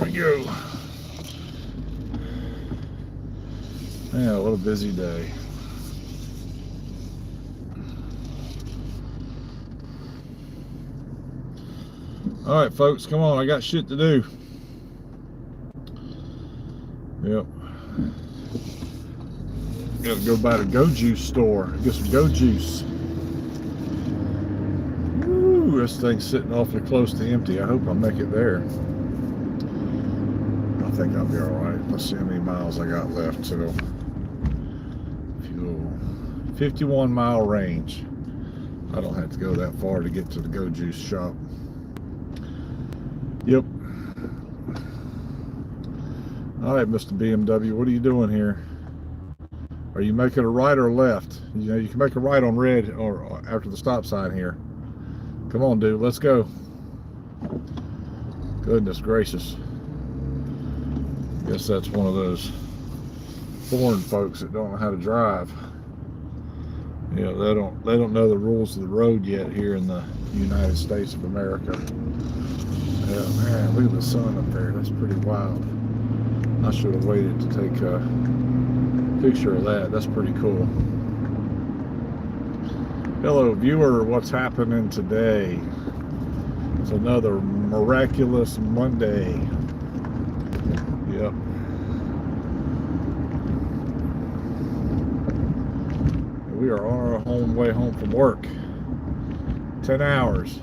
we go. Yeah, what a busy day. All right, folks, come on. I got shit to do. Yep. Gotta go by the Go Juice store. Get some Go Juice. Woo, this thing's sitting awfully close to empty. I hope I make it there. I think I'll be all right. Let's see how many miles I got left till fuel. 51-mile range. I don't have to go that far to get to the Go Juice shop. Yep. All right, Mr. BMW, what are you doing here? Are you making a right or a left? You know, you can make a right on red or after the stop sign here. Come on, dude, let's go. Goodness gracious. Guess that's one of those foreign folks that don't know how to drive. You know, they don't know the rules of the road yet here in the United States of America. Yeah, man, look at the sun up there. That's pretty wild. I should have waited to take a picture of that. That's pretty cool. Hello, viewer. What's happening today? It's another miraculous Monday. Yep. We are on our way home from work. 10 hours.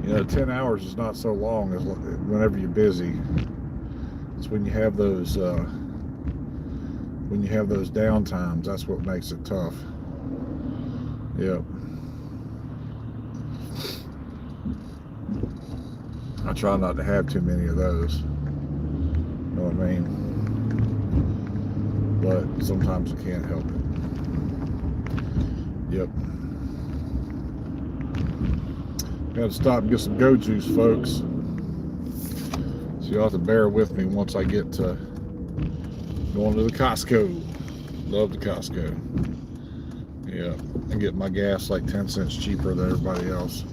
You know, 10 hours is not so long as whenever you're busy. It's when you have those down times, that's what makes it tough. Yep. I try not to have too many of those. You know what I mean? But sometimes I can't help it. Yep. Got to stop and get some Go Juice, folks. So you'll have to bear with me once I get to going to the Costco. Love the Costco. Yeah, I get my gas like 10 cents cheaper than everybody else.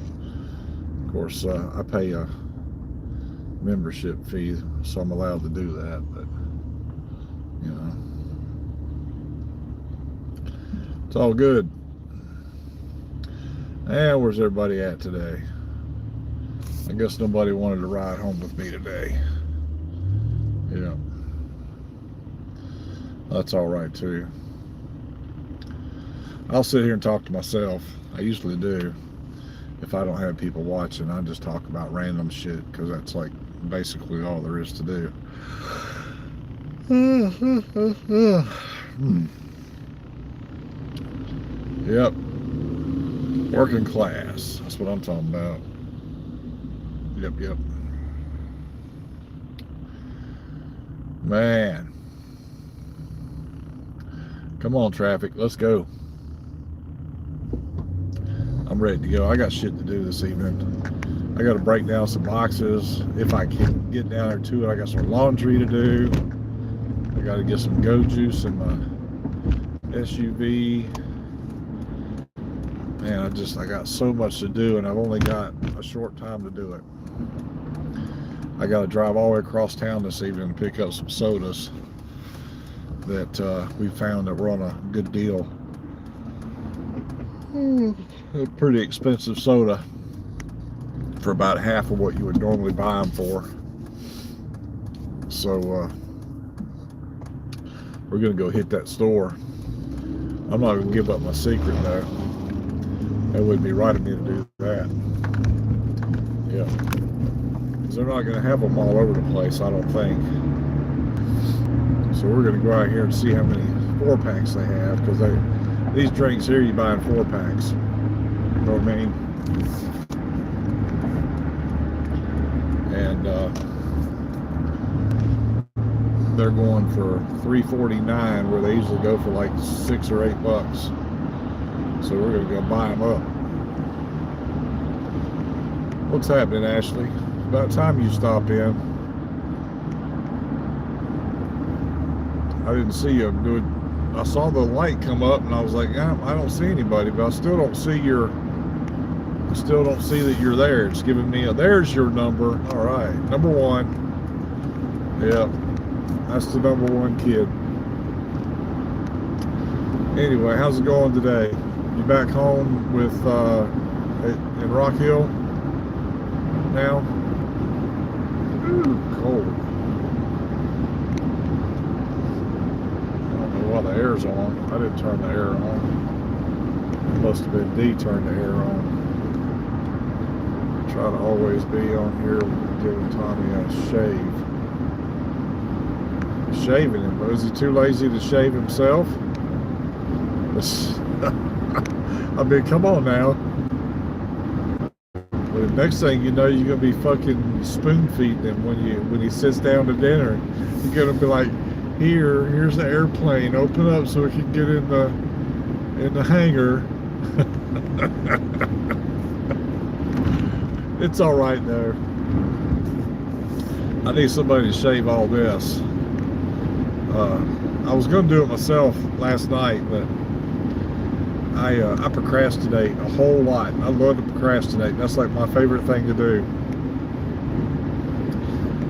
Of course, I pay a membership fee, so I'm allowed to do that, but you know, it's all good. And where's everybody at today? I guess nobody wanted to ride home with me today. Yeah. That's all right too. I'll sit here and talk to myself. I usually do. If I don't have people watching, I just talk about random shit because that's like basically all there is to do. Yep. Working class. That's what I'm talking about. Yep. Man. Come on, traffic. Let's go. I'm ready to go. I got shit to do this evening. I got to break down some boxes. If I can get down there to it, I got some laundry to do. I got to get some Go Juice in my SUV. Man, I got so much to do, and I've only got a short time to do it. I got to drive all the way across town this evening and pick up some sodas that we found that were on a good deal. A pretty expensive soda for about half of what you would normally buy them for. So we're gonna go hit that store. I'm not gonna give up my secret though. That wouldn't be right of me to do that. Yeah, because they're not gonna have them all over the place, I don't think. So we're gonna go out here and see how many 4-packs they have, because these drinks here you buy in 4-packs. You know what I mean? And they're going for $3.49 where they usually go for like $6 or $8. So we're gonna go buy them up. What's happening, Ashley? About time you stopped in. I didn't see you doing. I saw the light come up and I was like, I don't see anybody, but I still don't see your Still don't see that you're there. It's giving me there's your number. All right, number one. Yeah, that's the number one kid. Anyway, how's it going today? You back home with in Rock Hill now? Ooh, cold. I don't know why the air's on. I didn't turn the air on. It must have been D turned the air on. Try to always be on here giving Tommy a shave. Shaving him, but is he too lazy to shave himself? I mean, come on now. But the next thing you know, you're gonna be fucking spoon feeding him when he sits down to dinner. You're gonna be like, here's the airplane, open up so we can get in the hangar. It's all right though. I need somebody to shave all this. I was going to do it myself last night, but I procrastinate a whole lot. I love to procrastinate. That's like my favorite thing to do.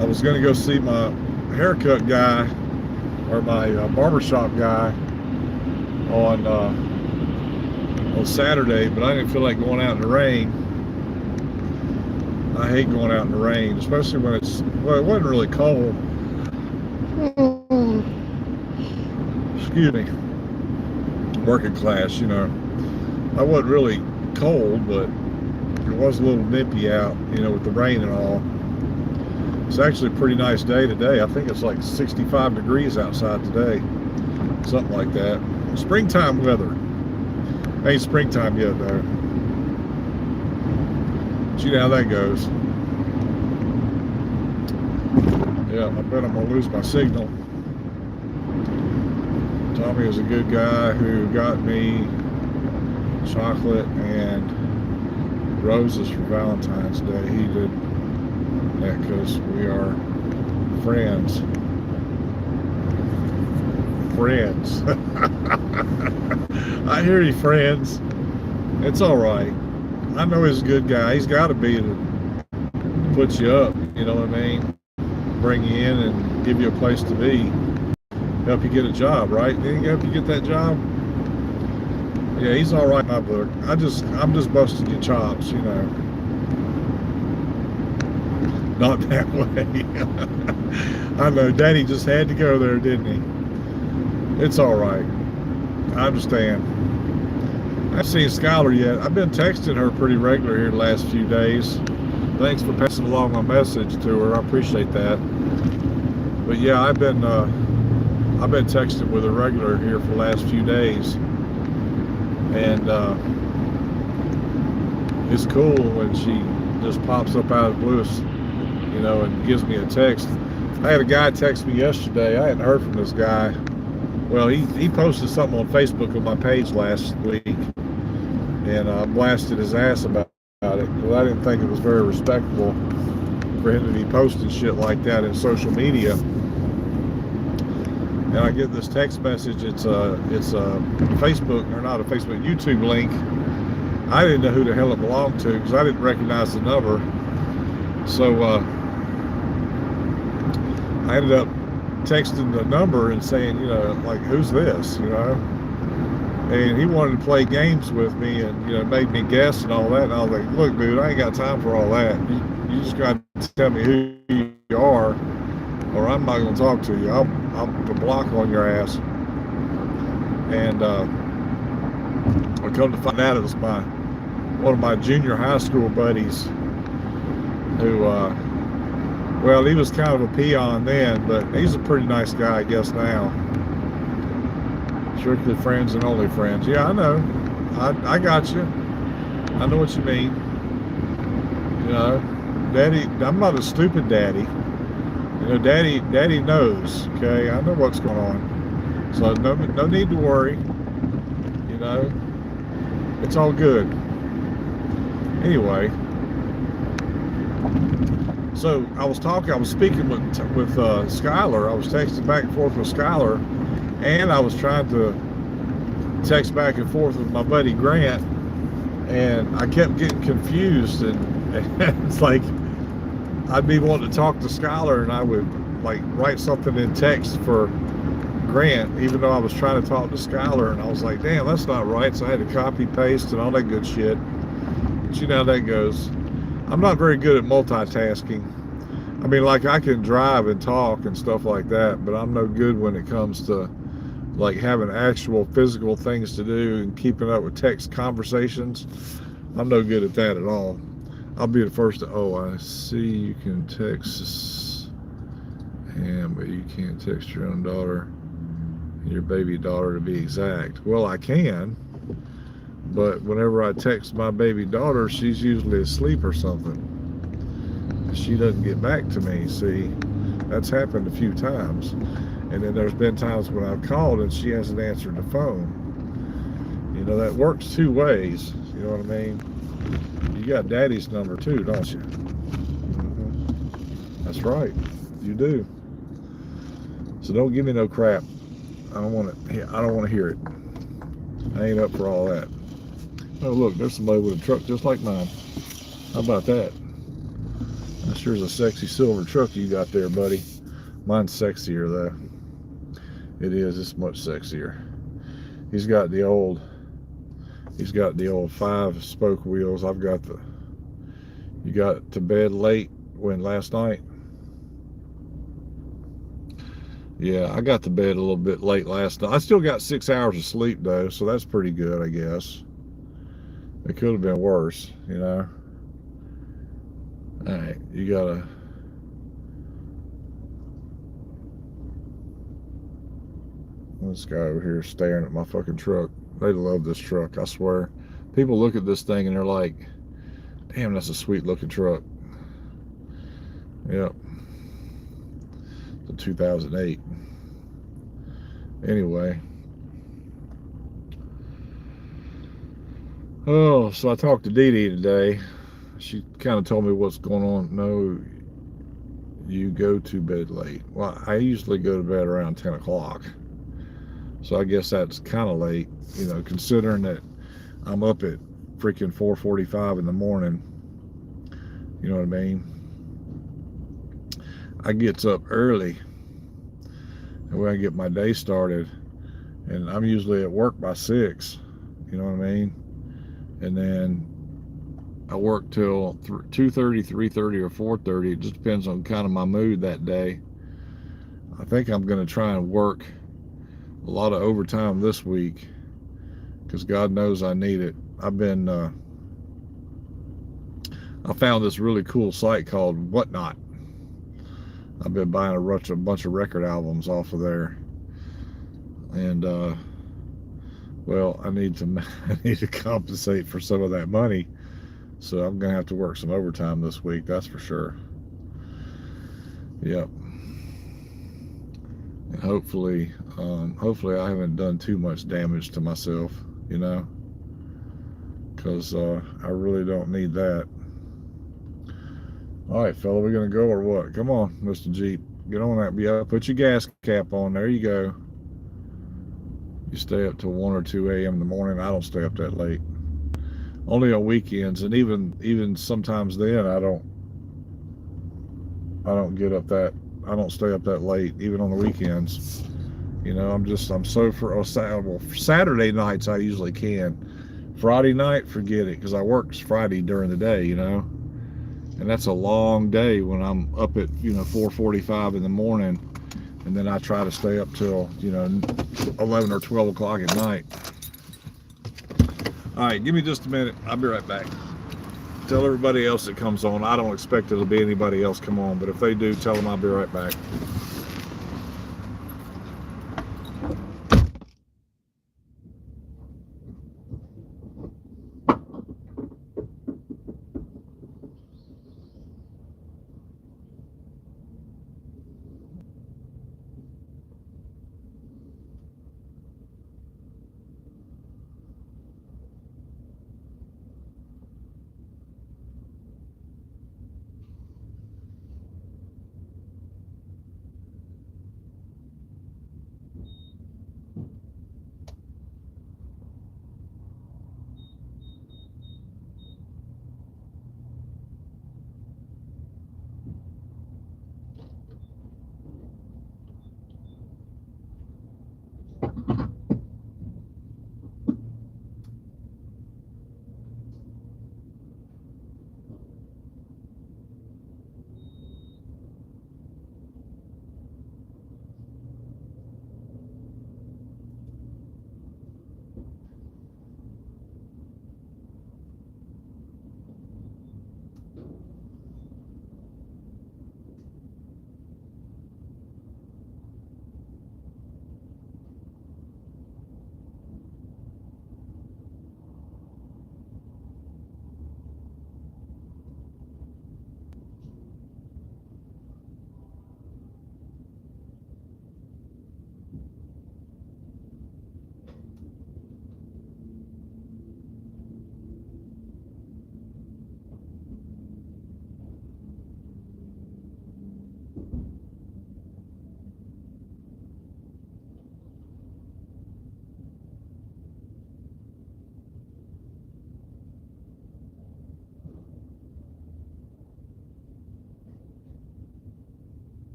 I was going to go see my haircut guy or my barbershop guy on Saturday, but I didn't feel like going out in the rain. I hate going out in the rain, especially when it wasn't really cold. Excuse me. Working class, you know. I wasn't really cold, but it was a little nippy out, you know, with the rain and all. It's actually a pretty nice day today. I think it's like 65 degrees outside today. Something like that. Springtime weather. Ain't springtime yet, though. But you know how that goes. Yeah, I bet I'm going to lose my signal. Tommy was a good guy who got me chocolate and roses for Valentine's Day. He did that because we are friends. Friends. I hear you, friends. It's all right. I know he's a good guy. He's got to be to put you up, you know what I mean? Bring you in and give you a place to be. Help you get a job, right? Didn't he help you get that job? Yeah, he's all right in my book. I'm just busting your chops, you know. Not that way. I know, Daddy just had to go there, didn't he? It's all right. I understand. I haven't seen Skylar yet. I've been texting her pretty regular here the last few days. Thanks for passing along my message to her. I appreciate that. But yeah, I've been texting with her regular here for the last few days, and it's cool when she just pops up out of the blue, you know, and gives me a text. I had a guy text me yesterday. I hadn't heard from this guy. Well, he posted something on Facebook on my page last week, and I blasted his ass about it because I didn't think it was very respectable for him to be posting shit like that in social media. And I get this text message. It's a Facebook, or not a Facebook, YouTube link. I didn't know who the hell it belonged to because I didn't recognize the number. So I ended up texting the number and saying, you know, like, who's this, you know? And he wanted to play games with me and, you know, made me guess and all that. And I was like, look, dude, I ain't got time for all that. You just got to tell me who you are, or I'm not going to talk to you. I'll put a block on your ass. And I come to find out it was one of my junior high school buddies who, well, he was kind of a peon then, but he's a pretty nice guy, I guess, now. Strictly friends and only friends. Yeah, I know. I got you. I know what you mean. You know, Daddy, I'm not a stupid daddy. You know, Daddy knows, okay? I know what's going on. So no need to worry. You know, it's all good. Anyway, so I was speaking with Skylar. I was texting back and forth with Skylar, and I was trying to text back and forth with my buddy Grant. and I kept getting confused, and it's like I'd be wanting to talk to Skylar, and I would like write something in text for Grant, even though I was trying to talk to Skylar, and I was like, damn, that's not right. So I had to copy paste and all that good shit. But you know how that goes. I'm not very good at multitasking. I mean, like, I can drive and talk and stuff like that, but I'm no good when it comes to like having actual physical things to do and keeping up with text conversations. I'm no good at that at all. I'll be the first to, oh, I see you can text him, but you can't text your own daughter, your baby daughter to be exact. Well, I can, but whenever I text my baby daughter, she's usually asleep or something. She doesn't get back to me. See, that's happened a few times. And then there's been times when I've called and she hasn't answered the phone. You know, that works two ways. You know what I mean? You got daddy's number too, don't you? That's right. You do. So don't give me no crap. I don't want to hear it. I ain't up for all that. Oh, look, there's somebody with a truck just like mine. How about that? That sure is a sexy silver truck you got there, buddy. Mine's sexier, though. It is. It's much sexier. He's got the old 5-spoke wheels. I've got the. You got to bed late when last night? Yeah, I got to bed a little bit late last night. I still got 6 hours of sleep though, so that's pretty good, I guess. It could have been worse, you know. All right, you gotta. This guy over here staring at my fucking truck. They love this truck, I swear. People look at this thing and they're like, damn, that's a sweet looking truck. Yep. The 2008. Anyway. Oh, so I talked to Dee Dee today. She kind of told me what's going on. No, you go to bed late. Well, I usually go to bed around 10 o'clock. So I guess that's kind of late, you know, considering that I'm up at freaking 4:45 in the morning. You know what I mean? I gets up early and when I get my day started, and I'm usually at work by 6. You know what I mean? And then I work till 2:30, 3:30, or 4:30. It just depends on kind of my mood that day. I think I'm going to try and work a lot of overtime this week because God knows I need it. I found this really cool site called Whatnot. I've been buying a bunch of record albums off of there, and well, I need to compensate for some of that money, so I'm gonna have to work some overtime this week. That's for sure. Yep. And hopefully I haven't done too much damage to myself, you know, because I really don't need that. All right, fella, we're gonna go or what? Come on, Mr. Jeep, get on that. Yeah, put your gas cap on. There you go. You stay up till 1 or 2 a.m. in the morning. I don't stay up that late. Only on weekends, and even sometimes then I don't get up that. I don't stay up that late, even on the weekends. You know, I'm so for Saturday nights I usually can. Friday night, forget it, because I work Friday during the day, you know. And that's a long day when I'm up at, you know, 4:45 in the morning, and then I try to stay up till, you know, 11 or 12 o'clock at night. All right, give me just a minute. I'll be right back. Tell everybody else that comes on. I don't expect it'll be anybody else come on, but if they do, tell them I'll be right back.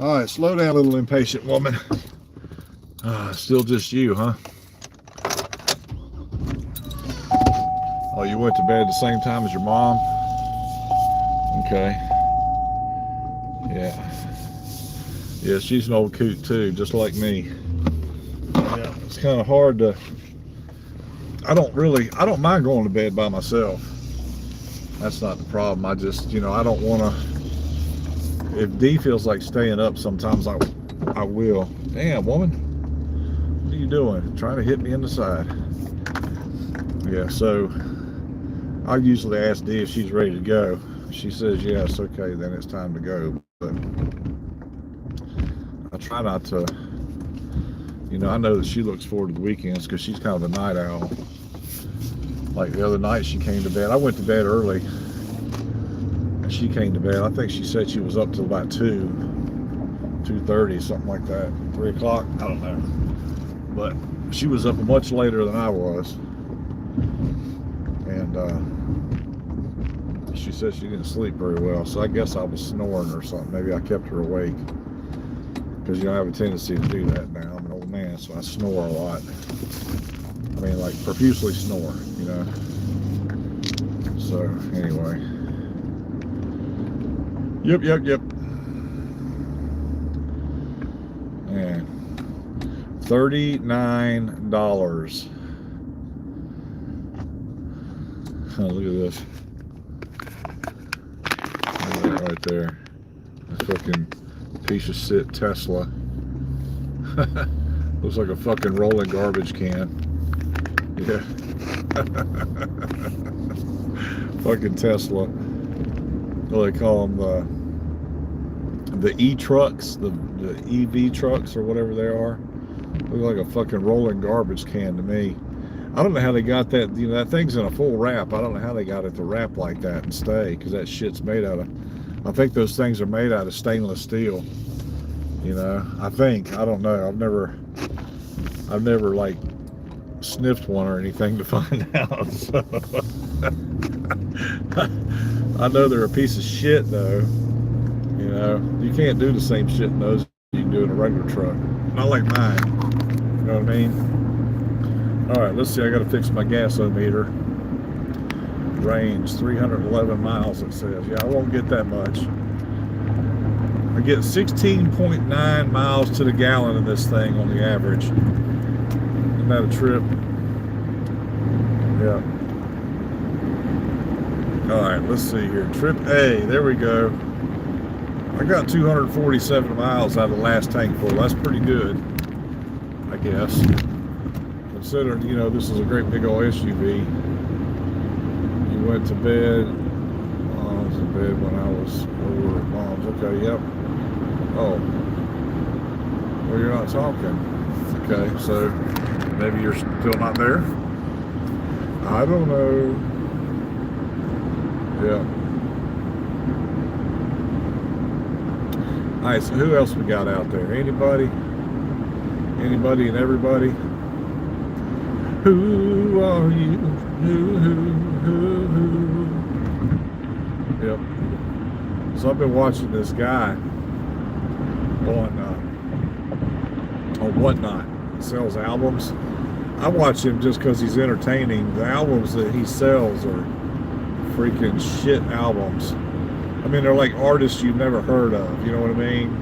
All right, slow down, little impatient woman. Still just you, huh? Oh, you went to bed at the same time as your mom? Okay. Yeah. Yeah, she's an old coot too, just like me. Yeah, it's kind of hard to... I don't mind going to bed by myself. That's not the problem. I just, I don't want to... If Dee feels like staying up, sometimes I will. Damn, woman. What are you doing? Trying to hit me in the side. Yeah, so I usually ask Dee if she's ready to go. If she says yes, okay, then it's time to go. But I try not to, I know that she looks forward to the weekends because she's kind of a night owl. Like the other night she came to bed. I went to bed early and she came to bed. I think she said she was up till about 2:30, something like that. 3 o'clock, I don't know. But she was up much later than I was. And she said she didn't sleep very well. So I guess I was snoring or something. Maybe I kept her awake. Because I have a tendency to do that now. I'm an old man, so I snore a lot. I mean, like profusely snore, So anyway. Yep. Man. $39. Oh, look at this. Right there. That fucking piece of shit Tesla. Looks like a fucking rolling garbage can. Yeah. Fucking Tesla. What do they call them? The e-trucks, the EV trucks or whatever they are. Look like a fucking rolling garbage can to me. I don't know how they got that. That thing's in a full wrap. I don't know how they got it to wrap like that and stay, because that shit's made out of... I think those things are made out of stainless steel. I think. I don't know. I've never like sniffed one or anything to find out. So. I know they're a piece of shit though. You can't do the same shit in those you can do in a regular truck. Not like mine. You know what I mean? All right, let's see. I got to fix my gasometer. Range 311 miles, it says. Yeah, I won't get that much. I get 16.9 miles to the gallon in this thing on the average. Isn't that a trip? Yeah. All right, let's see here. Trip A, there we go. I got 247 miles out of the last tank full. That's pretty good, I guess. Considering, this is a great big old SUV. You went to bed. Oh, I was in bed when I was over at Mom's. Okay, yep. Oh. Well, you're not talking. Okay, so maybe you're still not there? I don't know. Yeah. All right, so who else we got out there? Anybody? Anybody and everybody? Who are you? Who? Yep. So I've been watching this guy on Whatnot. He sells albums. I watch him just because he's entertaining. The albums that he sells are freaking shit albums. I mean, they're like artists you've never heard of. You know what I mean?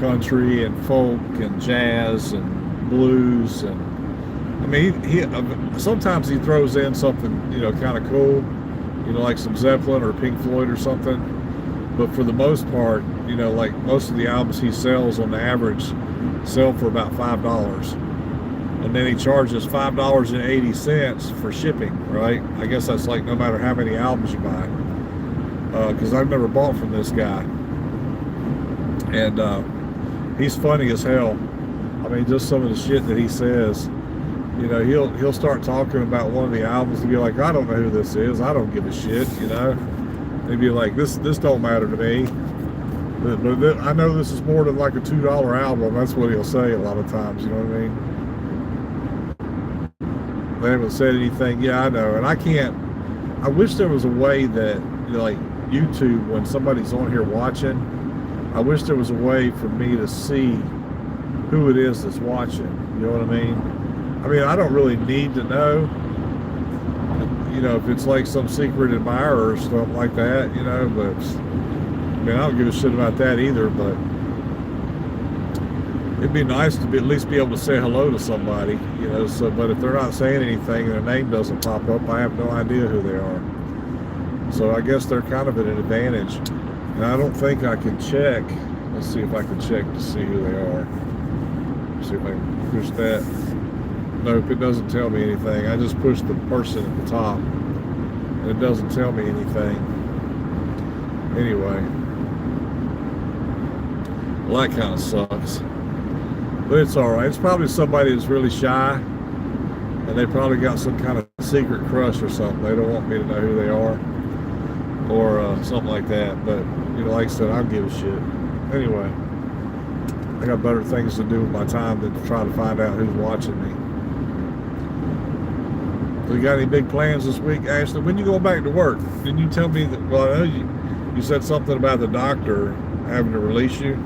Country and folk and jazz and blues and I mean, he sometimes he throws in something kind of cool, like some Zeppelin or Pink Floyd or something. But for the most part, like most of the albums he sells on the average sell for about $5, and then he charges $5.80 for shipping. Right? I guess that's like no matter how many albums you buy. Because I've never bought from this guy, and he's funny as hell. I mean, just some of the shit that he says. He'll start talking about one of the albums and be like, I don't know who this is. I don't give a shit. He'd be like, this don't matter to me. But I know this is more than like a $2 album. That's what he'll say a lot of times. You know what I mean? They haven't said anything. Yeah, I know, and I can't. I wish there was a way that like YouTube, when somebody's on here watching, I wish there was a way for me to see who it is that's watching. You know what I mean? I mean, I don't really need to know. You know, if it's like some secret admirer or something like that, you know, but I mean, I don't give a shit about that either, but it'd be nice to at least be able to say hello to somebody, you know, so, but if they're not saying anything and their name doesn't pop up, I have no idea who they are. So I guess they're kind of at an advantage. And I don't think I can check. Let's see if I can check to see who they are. See if I can push that. Nope, it doesn't tell me anything. I just pushed the person at the top, and it doesn't tell me anything. Anyway, well, that kind of sucks. But it's all right. It's probably somebody that's really shy, and they probably got some kind of secret crush or something. They don't want me to know who they are, or something like that. But you know, like I said, I don't give a shit. Anyway, I got better things to do with my time than to try to find out who's watching me. So you got any big plans this week, Ashley? When you go back to work? Didn't you tell me that? Well, I know you said something about the doctor having to release you.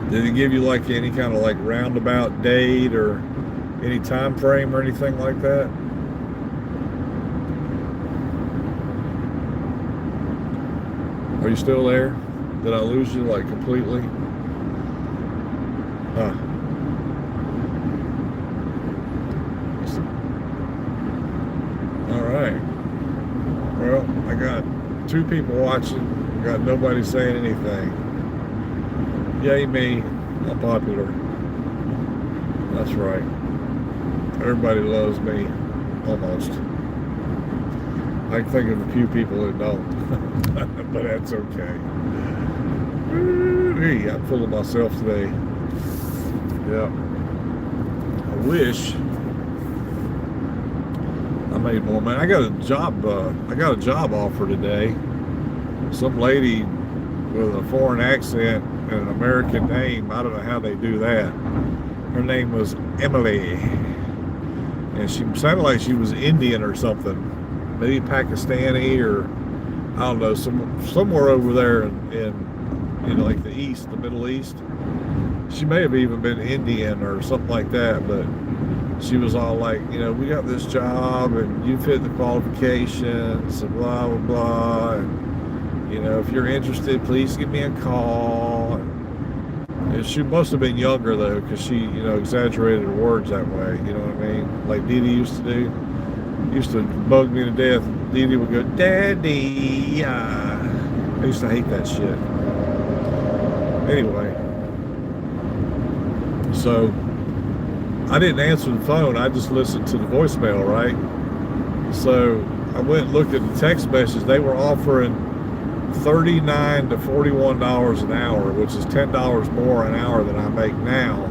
Did he give you like any kind of like roundabout date or any time frame or anything like that? Are you still there? Did I lose you like completely? Huh. All right. Well, I got 2 people watching. I got nobody saying anything. Yay me, I'm popular. That's right. Everybody loves me, almost. I can think of a few people that don't, but that's okay. Hey, I'm full of myself today. Yeah. I wish I made more money. I got a job offer today. Some lady with a foreign accent and an American name. I don't know how they do that. Her name was Emily, and she sounded like she was Indian or something, maybe Pakistani, or I don't know, somewhere over there in you know, like the East, the Middle East. She may have even been Indian or something like that, but she was all like, you know, we got this job and you fit the qualifications and blah, blah, blah. And, you know, if you're interested, please give me a call. And she must have been younger, though, because she, you know, exaggerated her words that way. You know what I mean? Like Dee Dee used to do. Used to bug me to death. Dee Dee would go, Daddy. I used to hate that shit. Anyway. So, I didn't answer the phone. I just listened to the voicemail, right? So, I went and looked at the text message. They were offering $39 to $41 an hour, which is $10 more an hour than I make now.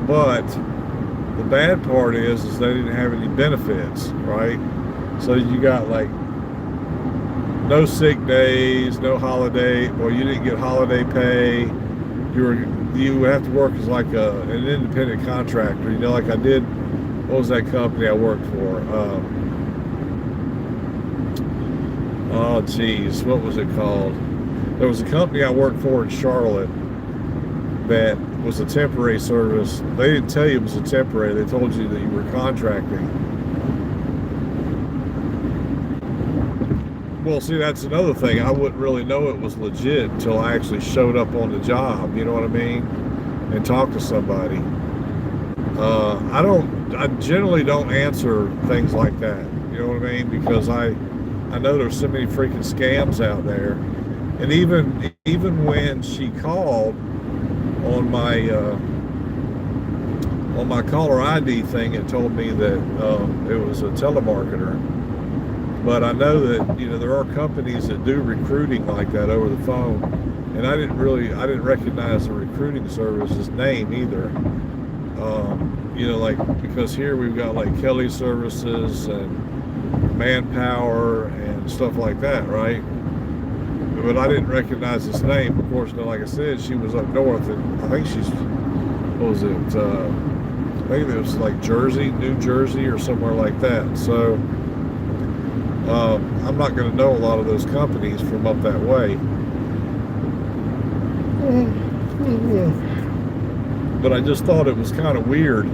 But the bad part is they didn't have any benefits, right? So you got like no sick days, no holiday. Well, you didn't get holiday pay. You would have to work as like an independent contractor. You know, like I did. What was that company I worked for? Oh, geez, what was it called? There was a company I worked for in Charlotte that was a temporary service. They didn't tell you it was a temporary. They told you that you were contracting. Well, see, that's another thing. I wouldn't really know it was legit until I actually showed up on the job, you know what I mean? And talked to somebody. I generally don't answer things like that, you know what I mean? Because I know there's so many freaking scams out there. And even when she called on my caller ID thing, it told me that it was a telemarketer. But I know that, you know, there are companies that do recruiting like that over the phone, and I didn't recognize the recruiting service's name either. You know, like, because here we've got like Kelly Services and Manpower and stuff like that, right? But I didn't recognize his name. Of course, like I said, she was up north, and I think she's, what was it? I think it was like New Jersey, or somewhere like that. So I'm not going to know a lot of those companies from up that way. But I just thought it was kind of weird,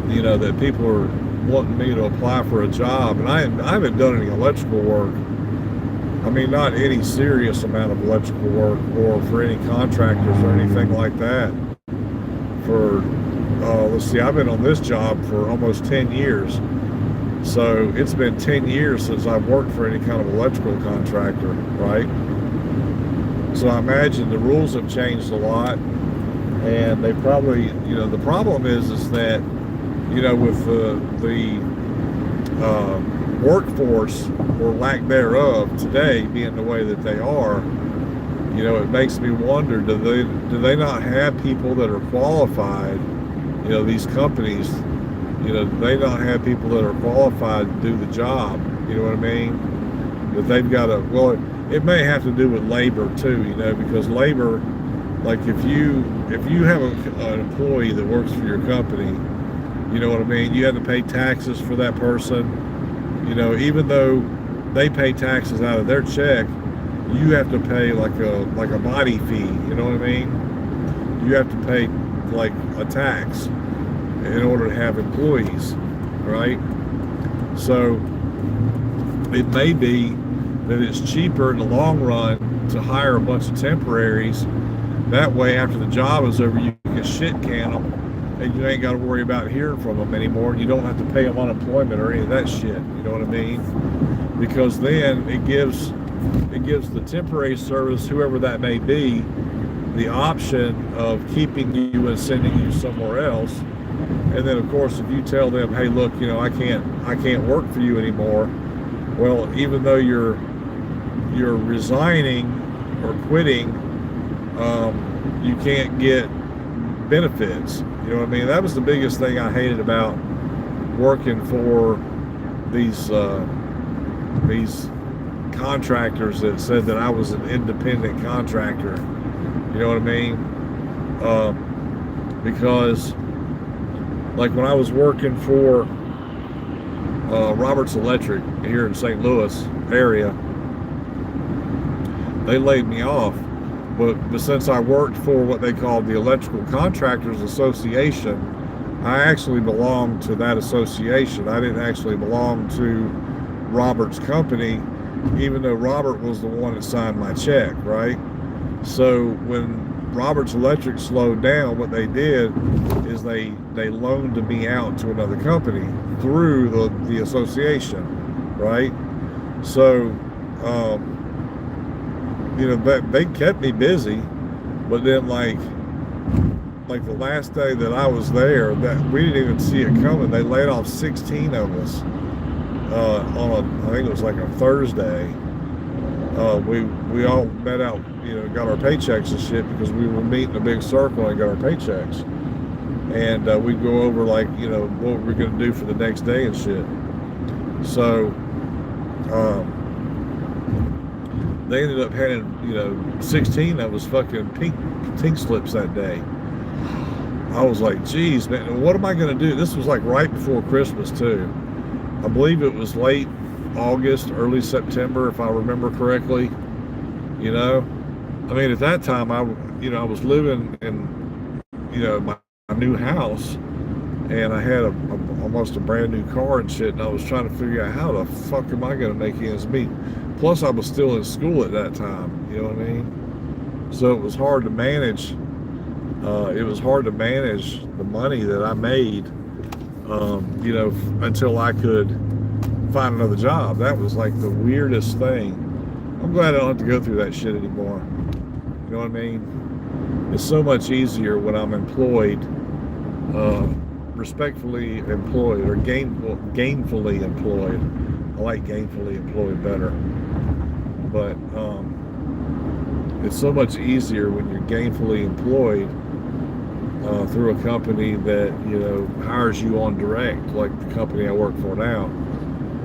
that people are wanting me to apply for a job, and I haven't done any electrical work. I mean, not any serious amount of electrical work or for any contractors or anything like that. For let's see, I've been on this job for almost 10 years. So it's been 10 years since I've worked for any kind of electrical contractor, right? So I imagine the rules have changed a lot, and they probably, the problem is that, with the workforce or lack thereof today being the way that they are, it makes me wonder, do they not have people that are qualified? These companies, do they not have people that are qualified to do the job? You know what I mean? That they've got to, well, it may have to do with labor too, because labor, like if you have an employee that works for your company, you know what I mean? You have to pay taxes for that person. Even though they pay taxes out of their check, you have to pay like a body fee. You know what I mean? You have to pay like a tax in order to have employees, right? So it may be that it's cheaper in the long run to hire a bunch of temporaries. That way, after the job is over, you can shit can them, and you ain't got to worry about hearing from them anymore. You don't have to pay them unemployment or any of that shit. You know what I mean? Because then it gives the temporary service, whoever that may be, the option of keeping you and sending you somewhere else. And then, of course, if you tell them, hey, look, I can't work for you anymore. Well, even though you're resigning or quitting, you can't get benefits. You know what I mean? That was the biggest thing I hated about working for these contractors that said that I was an independent contractor. You know what I mean? Because like when I was working for Roberts Electric here in St. Louis area, they laid me off. But since I worked for what they called the Electrical Contractors Association, I actually belonged to that association. I didn't actually belong to Robert's company, even though Robert was the one that signed my check, right? So when Roberts Electric slowed down, what they did is they loaned me out to another company through the association, right? So that they kept me busy, but then like the last day that I was there, that we didn't even see it coming. They laid off 16 of us on I think it was like a Thursday. We all met out, got our paychecks and shit, because we were meeting a big circle and got our paychecks, and we'd go over like what we're gonna do for the next day and shit. So they ended up having 16 of us fucking pink slips that day. I was like, geez, man, what am I gonna do? This was like right before Christmas too. I believe it was late August, early September, if I remember correctly. I mean, at that time, I was living in, my new house, and I had almost a brand new car and shit, and I was trying to figure out how the fuck am I going to make ends meet. Plus, I was still in school at that time, you know what I mean? So it was hard to manage. It was hard to manage the money that I made, until I could find another job. That was like the weirdest thing. I'm glad I don't have to go through that shit anymore. You know what I mean? It's so much easier when I'm employed, respectfully employed, or gainfully employed. I like gainfully employed better. But it's so much easier when you're gainfully employed through a company that hires you on direct, like the company I work for now.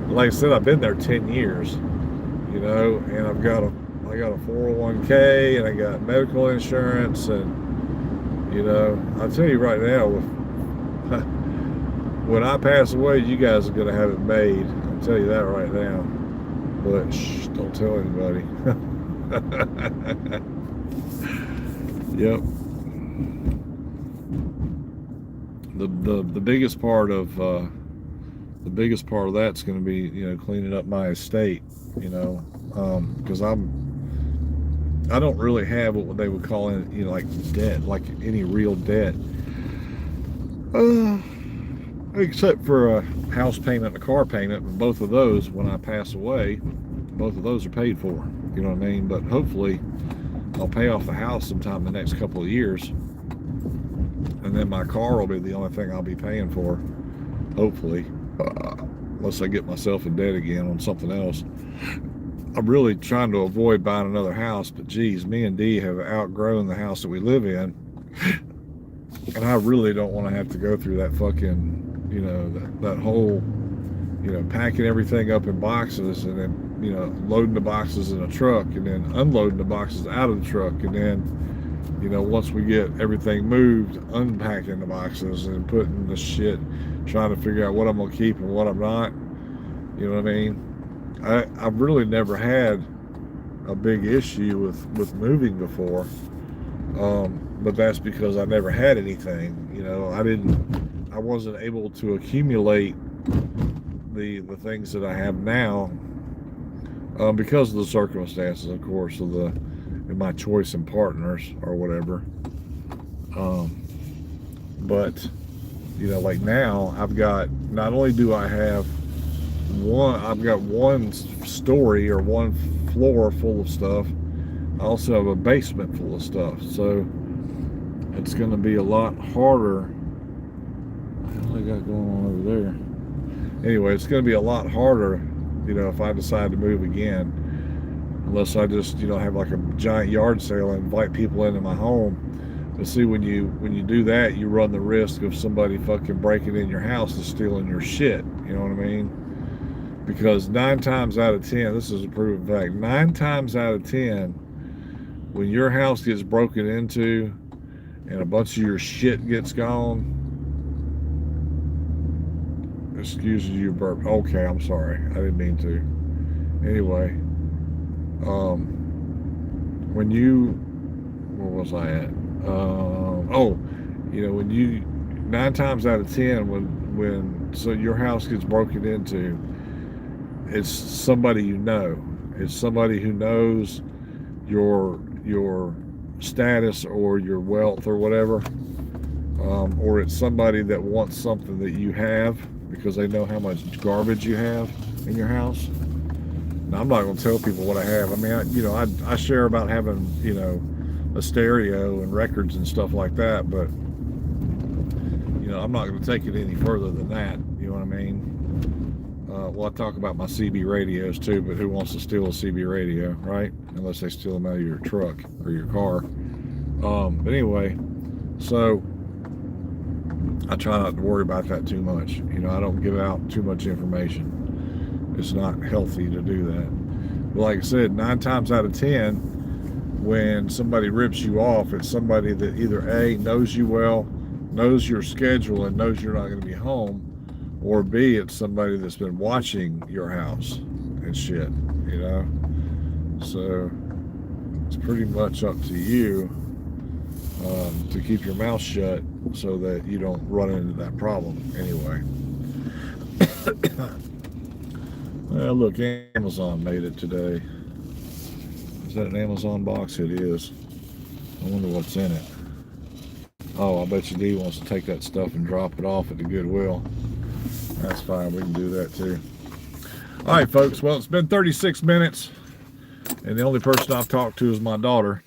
Like I said, I've been there 10 years, and I got a 401k, and I got medical insurance, and I'll tell you right now, when I pass away, you guys are gonna have it made. I'll tell you that right now. But shh, don't tell anybody. Yep. The biggest part of that's going to be, you know, cleaning up my estate, you know, because I don't really have what they would call, you know, like debt, like any real debt, except for a house payment and a car payment. But both of those, when I pass away, both of those are paid for. You know what I mean? But hopefully, I'll pay off the house sometime in the next couple of years, and then my car will be the only thing I'll be paying for. Hopefully, unless I get myself in debt again on something else. I'm really trying to avoid buying another house, but geez, me and Dee have outgrown the house that we live in, and I really don't want to have to go through that fucking, you know, that whole, you know, packing everything up in boxes, and then, you know, loading the boxes in a truck, and then unloading the boxes out of the truck, and then, you know, once we get everything moved, unpacking the boxes and putting the shit, trying to figure out what I'm gonna keep and what I'm not. You know what I mean? I've really never had a big issue with moving before, but that's because I never had anything. You know, I wasn't able to accumulate the things that I have now, because of the circumstances, of course, of in my choice in partners or whatever. But you know, like now, I've got, not only do I have I've got one story or one floor full of stuff, I also have a basement full of stuff. So it's going to be a lot harder. What do I got going on over there? Anyway, it's going to be a lot harder, you know, if I decide to move again, unless I just, you know, have like a giant yard sale and invite people into my home. But see, when you do that, you run the risk of somebody fucking breaking in your house and stealing your shit. You know what I mean? Because 9 times out of 10, this is a proven fact, 9 times out of 10, when your house gets broken into and a bunch of your shit gets gone, excuse you burp. Okay, I'm sorry. I didn't mean to. Anyway, when you, where was I at? You know, when you, 9 times out of 10, when so your house gets broken into, it's somebody you know. It's somebody who knows your status or your wealth or whatever, or it's somebody that wants something that you have because they know how much garbage you have in your house. Now, I'm not going to tell people what I have. I mean, I share about having, you know, a stereo and records and stuff like that, but you know, I'm not going to take it any further than that. You know what I mean? Well, I talk about my CB radios too, but who wants to steal a CB radio, right? Unless they steal them out of your truck or your car. But anyway, so I try not to worry about that too much. You know, I don't give out too much information. It's not healthy to do that. But like I said, 9 times out of 10, when somebody rips you off, it's somebody that either A, knows you well, knows your schedule, and knows you're not going to be home, or B, it's somebody that's been watching your house and shit, you know? So it's pretty much up to you to keep your mouth shut so that you don't run into that problem anyway. Well, look, Amazon made it today. Is that an Amazon box? It is. I wonder what's in it. Oh, I bet you Dee wants to take that stuff and drop it off at the Goodwill. That's fine. We can do that too. All right, folks. Well, it's been 36 minutes, and the only person I've talked to is my daughter.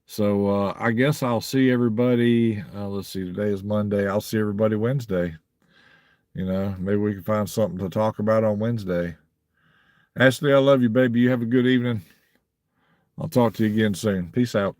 So I guess I'll see everybody. Let's see. Today is Monday. I'll see everybody Wednesday. You know, maybe we can find something to talk about on Wednesday. Ashley, I love you, baby. You have a good evening. I'll talk to you again soon. Peace out.